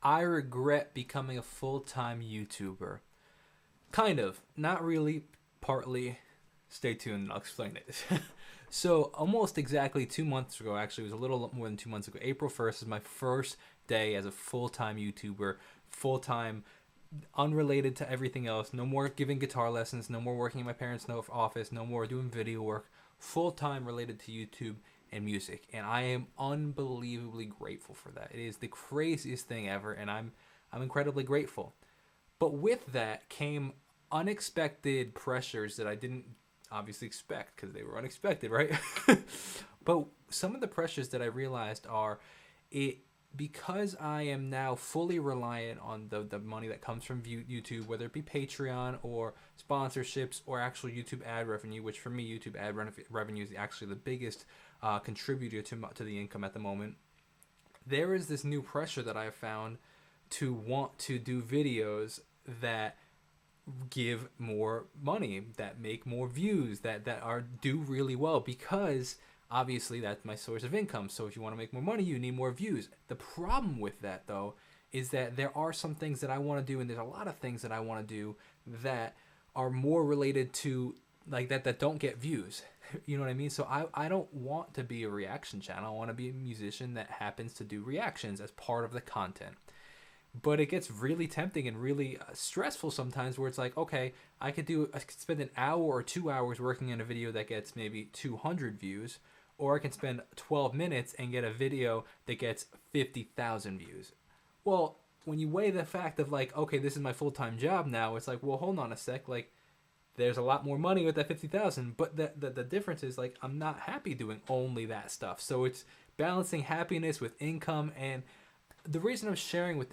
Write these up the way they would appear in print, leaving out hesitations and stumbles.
I regret becoming a full-time YouTuber. Kind of. Not really. Partly. Stay tuned and I'll explain it. So, almost exactly 2 months ago, actually, it was a little more than 2 months ago, April 1st is my first day as a full-time YouTuber. Full-time, unrelated to everything else. No more giving guitar lessons. No more working in my parents' office. No more doing video work. Full-time related to YouTube and music, and I am unbelievably grateful for that. It is the craziest thing ever, and I'm incredibly grateful. But with that came unexpected pressures that I didn't obviously expect because they were unexpected, right? But some of the pressures that I realized are it because I am now fully reliant on the money that comes from YouTube, whether it be Patreon or sponsorships or actual YouTube ad revenue, which for me, YouTube ad revenue is actually the biggest contributor to the income at the moment. There is this new pressure that I have found to want to do videos that give more money, that make more views, that are do really well, because obviously that's my source of income. So if you want to make more money, you need more views. The problem with that, though, is that there are some things that I want to do, and there's a lot of things that I want to do that are more related to like that don't get views. You know what I mean? So I don't want to be a reaction channel. I want to be a musician that happens to do reactions as part of the content. But it gets really tempting and really stressful sometimes where it's like, okay, I could spend an hour or 2 hours working on a video that gets maybe 200 views, or I can spend 12 minutes and get a video that gets 50,000 views. Well, when you weigh the fact of like, okay, this is my full-time job now, it's like, well, hold on a sec, like, there's a lot more money with that 50,000, but the difference is like I'm not happy doing only that stuff. So it's balancing happiness with income, and the reason I'm sharing with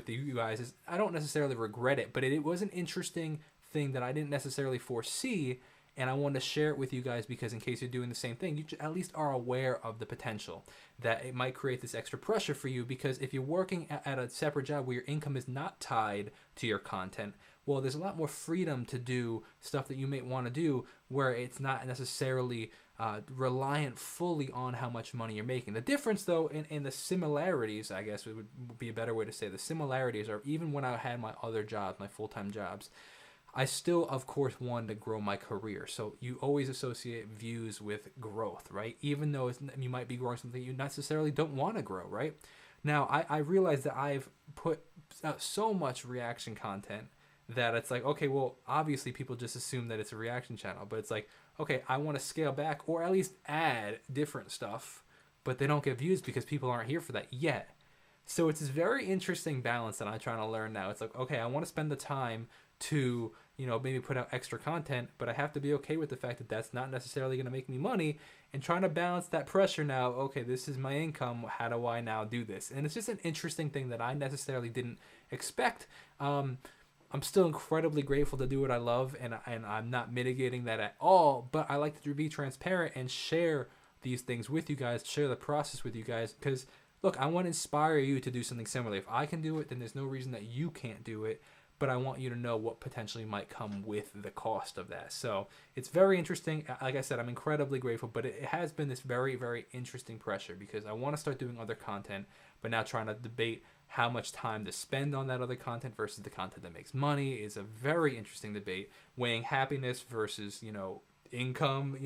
you guys is I don't necessarily regret it, but it was an interesting thing that I didn't necessarily foresee, and I wanted to share it with you guys because in case you're doing the same thing, you at least are aware of the potential that it might create this extra pressure for you. Because if you're working at a separate job where your income is not tied to your content, well, there's a lot more freedom to do stuff that you may want to do where it's not necessarily reliant fully on how much money you're making. The difference, though, in the similarities, I guess it would be a better way to say the similarities are even when I had my other jobs, my full-time jobs, I still, of course, wanted to grow my career. So you always associate views with growth, right? Even though you might be growing something you necessarily don't want to grow, right? Now, I realize that I've put out so much reaction content that it's like, okay, well, obviously people just assume that it's a reaction channel, but it's like, okay, I want to scale back or at least add different stuff, but they don't get views because people aren't here for that yet. So it's this very interesting balance that I'm trying to learn now. It's like, okay, I want to spend the time to, maybe put out extra content, but I have to be okay with the fact that that's not necessarily going to make me money, and trying to balance that pressure now. Okay, this is my income. How do I now do this? And it's just an interesting thing that I necessarily didn't expect. I'm still incredibly grateful to do what I love, and I'm not mitigating that at all, but I like to be transparent and share these things with you guys, share the process with you guys, because, look, I want to inspire you to do something similar. If I can do it, then there's no reason that you can't do it, but I want you to know what potentially might come with the cost of that. So it's very interesting. Like I said, I'm incredibly grateful, but it has been this very, very interesting pressure because I want to start doing other content, but now trying to debate how much time to spend on that other content versus the content that makes money is a very interesting debate. Weighing happiness versus, income,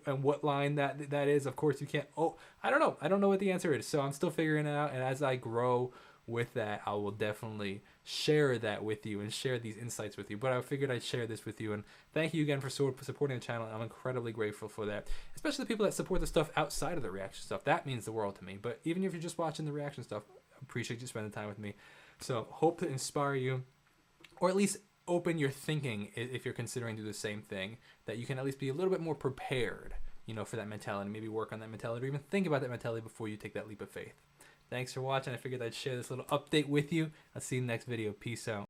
and what line that is. Of course, you can't. Oh, I don't know. I don't know what the answer is. So I'm still figuring it out. And as I grow with that, I will definitely share that with you and share these insights with you. But I figured I'd share this with you. And thank you again for supporting the channel. I'm incredibly grateful for that. Especially the people that support the stuff outside of the reaction stuff. That means the world to me. But even if you're just watching the reaction stuff, I appreciate you spending time with me. So hope to inspire you, or at least open your thinking if you're considering doing the same thing, that you can at least be a little bit more prepared, for that mentality. Maybe work on that mentality or even think about that mentality before you take that leap of faith. Thanks for watching. I figured I'd share this little update with you. I'll see you in the next video. Peace out.